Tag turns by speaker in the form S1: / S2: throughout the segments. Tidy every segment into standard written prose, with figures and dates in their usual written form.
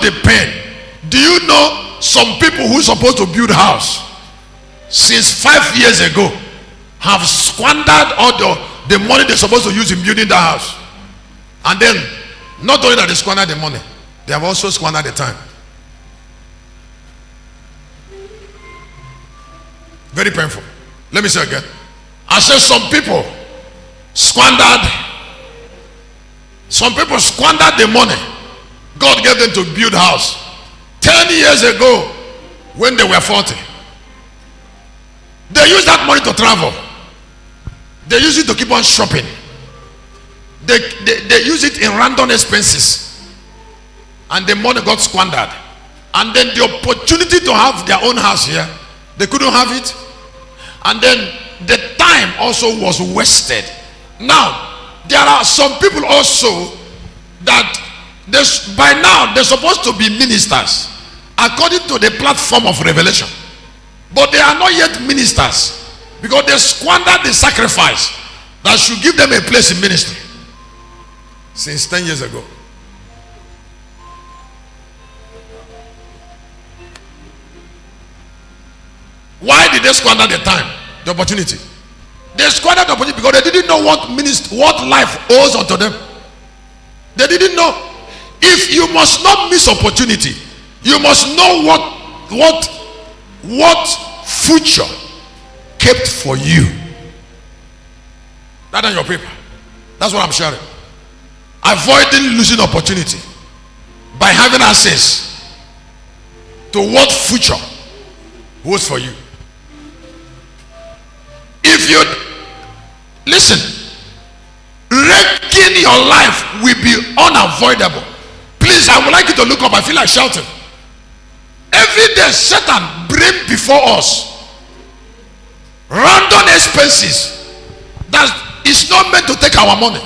S1: the pain. Do you know some people who are supposed to build house since 5 years ago have squandered all the money they're supposed to use in building the house? And then, not only that they squandered the money, they have also squandered the time. Very painful. Let me say again. I said some people squandered the money God gave them to build house 10 years ago when they were 40. They used that money to travel. They use it to keep on shopping. They use it in random expenses, and the money got squandered. And then the opportunity to have their own house here, they couldn't have it. And then the time also was wasted. Now there are some people also that by now they're supposed to be ministers according to the platform of revelation, but they are not yet ministers because they squandered the sacrifice that should give them a place in ministry since 10 years ago. Why did they squander the time, the opportunity? They squandered the opportunity because they didn't know what life owes unto them. They didn't know. If you must not miss opportunity, you must know what future kept for you. That on your paper. That's what I'm sharing. Avoiding losing opportunity by having access to what future holds for you. If you listen, wrecking your life will be unavoidable. Please, I would like you to look up. I feel like shouting. Every day Satan bring before us random expenses that is not meant to take our money.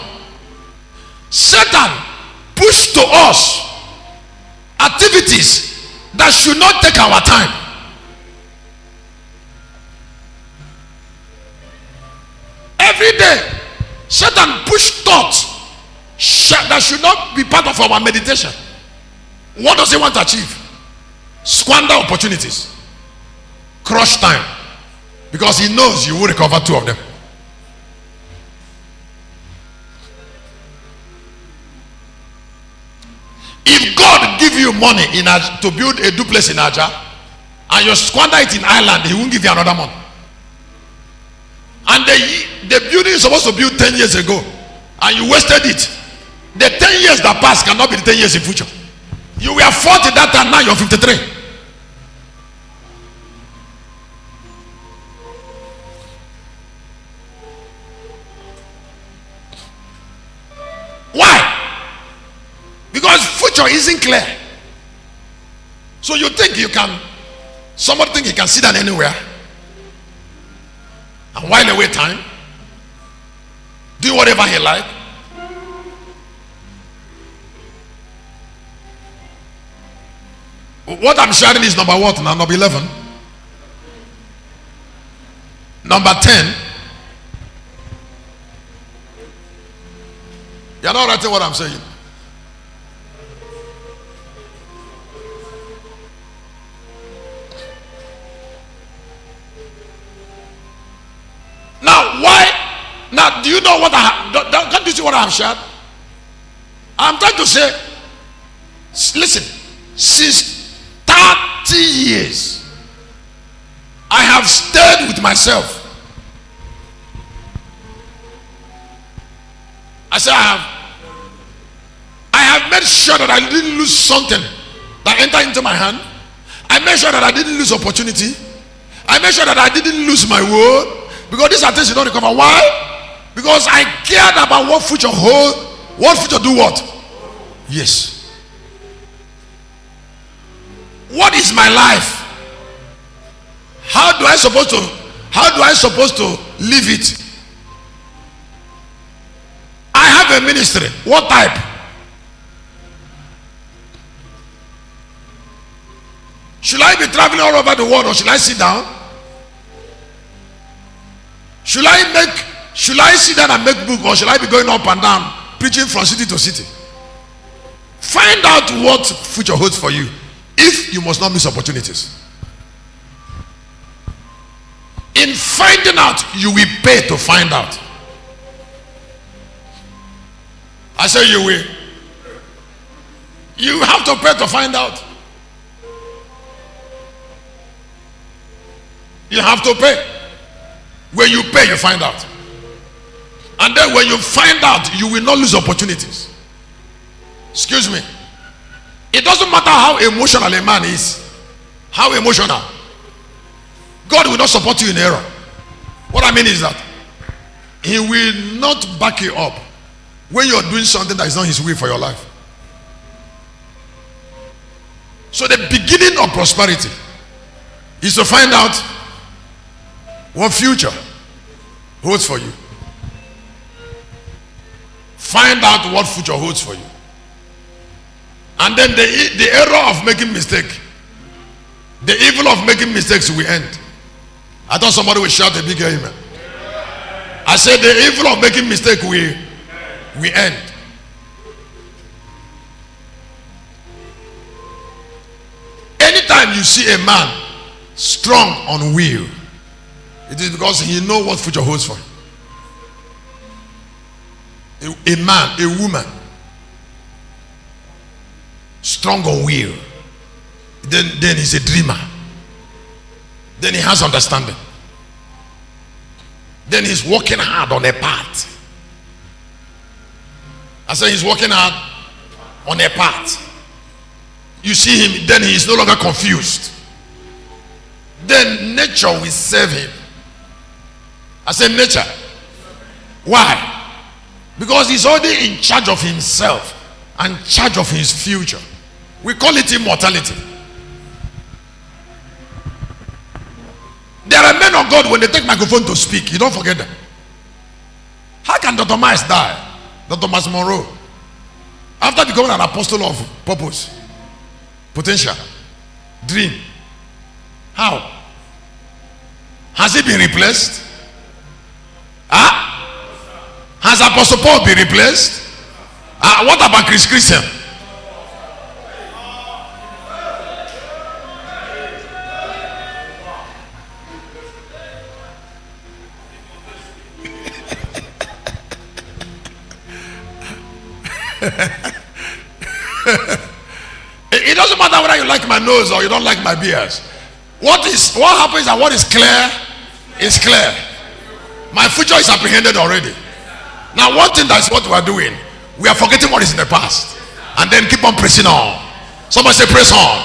S1: Satan push to us activities that should not take our time. Every day Satan push thoughts that should not be part of our meditation. What does he want to achieve? Squander opportunities, crush time, because he knows you will recover two of them. If God give you money to build a duplex in Aja and you squander it in Ireland, he won't give you another month. And the building is supposed to build 10 years ago and you wasted it. The 10 years that passed cannot be the 10 years in future. You were 40 that time, now you're 53. Why? Because future isn't clear. So you think somebody think he can sit down anywhere and while away time, do whatever he like. What I'm sharing is number what now? Number 11. Number 10. You're not writing what I'm saying. Now, why? Now, do you know what can't you see what I have shared? I'm trying to say, listen, since 30 years, I have stayed with myself. I say I have made sure that I didn't lose something that entered into my hand. I made sure that I didn't lose opportunity. I made sure that I didn't lose my word. Because these are things you don't recover. Why? Because I cared about what future hold. What future do what? Yes. What is my life? How do I supposed to live it? I have a ministry. What type? Should I be traveling all over the world or should I sit down? Should I sit down and make book or should I be going up and down preaching from city to city? Find out what future holds for you. If you must not miss opportunities. In finding out, you will pay to find out. I say you will. You have to pay to find out. You have to pay. When you pay, you find out. And then when you find out, you will not lose opportunities. Excuse me. It doesn't matter how emotional a man is. How emotional. God will not support you in error. What I mean is that he will not back you up when you're doing something that is not his will for your life. So the beginning of prosperity is to find out what future holds for you. Find out what future holds for you. And then the error of making mistake, the evil of making mistakes will end. I thought somebody would shout a big amen. I said the evil of making mistake will end. Anytime you see a man strong on will, it is because he knows what future holds for him. A man, a woman, strong on will, then he's a dreamer. Then he has understanding. Then he's working hard on a path. I say he's working hard on a path. You see him, then he is no longer confused. Then nature will serve him. I say nature. Why? Because he's already in charge of himself and charge of his future. We call it immortality. There are men of God, when they take microphone to speak, you don't forget them. How can Dr. Miles die? Dr. Miles Monroe, after becoming an apostle of purpose, potential, dream. How? Has he been replaced? Has Apostle Paul been replaced? What about RevChrisChristian? It doesn't matter whether you like my nose or you don't like my beers. What happens and what is clear is clear. My future is apprehended already. Now one thing, that's what we are doing. We are forgetting what is in the past and then keep on pressing on. Somebody say press on.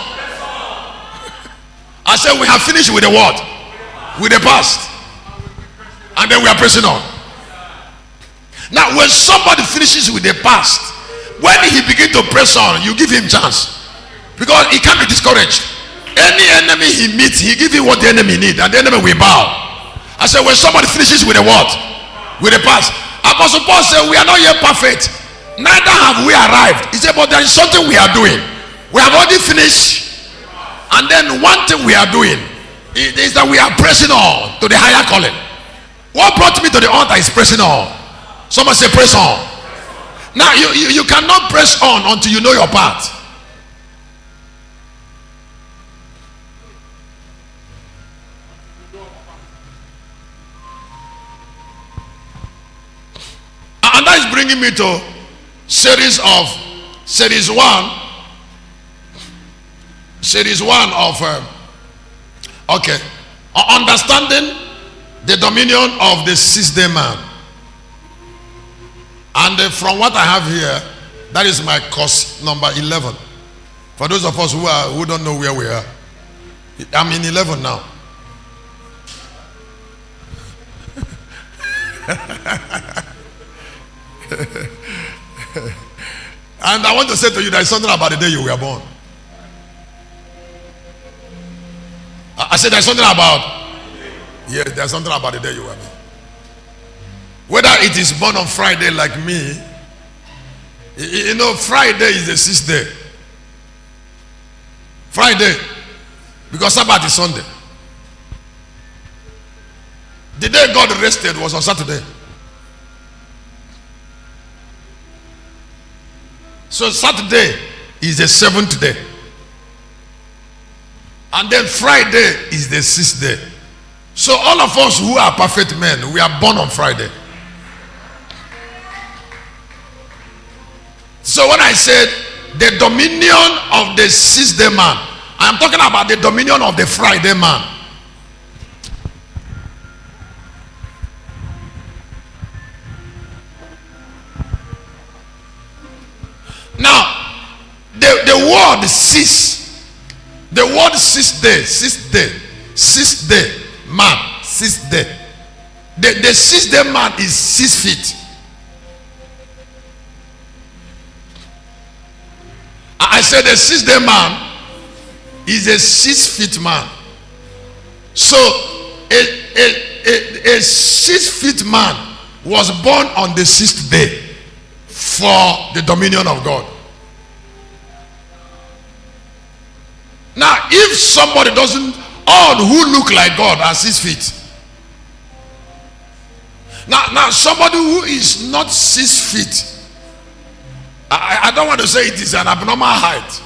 S1: I said we have finished with the what? With the past. And then we are pressing on. Now when somebody finishes with the past, when he begins to press on, you give him chance. Because he can't be discouraged. Any enemy he meets, he gives him what the enemy needs, and the enemy will bow. I said when somebody finishes with the what? With the past. Apostle Paul said we are not yet perfect, neither have we arrived. He said but there is something we are doing. We have already finished. And then one thing we are doing is that we are pressing on to the higher calling. What brought me to the altar is pressing on. Someone say press on. Now you cannot press on until you know your part. And that is bringing me to series one of understanding the dominion of the sixth-day man. And from what I have here, that is my course number 11. For those of us who don't know where we are, I'm in 11 now. And I want to say to you, there is something about the day you were born. I said there's something about, yes, there's something about the day you were born. Whether it is born on Friday like me, you know, Friday is the sixth day. Friday, because Sabbath is Sunday. The day God rested was on Saturday. So Saturday is the 7th day. And then Friday is the 6th day. So all of us who are perfect men, we are born on Friday. So when I said the dominion of the 6th day man, I am talking about the dominion of the Friday man. Now, the word cease, the word 6th day, 6th day, 6th day, man, 6th day. The 6th day man is 6 feet. I said the 6th day man is a 6 feet man. So a 6 feet man was born on the 6th day for the dominion of God. Now, if somebody doesn't, all who look like God are 6 feet. Now somebody who is not 6 feet, I don't want to say it is an abnormal height.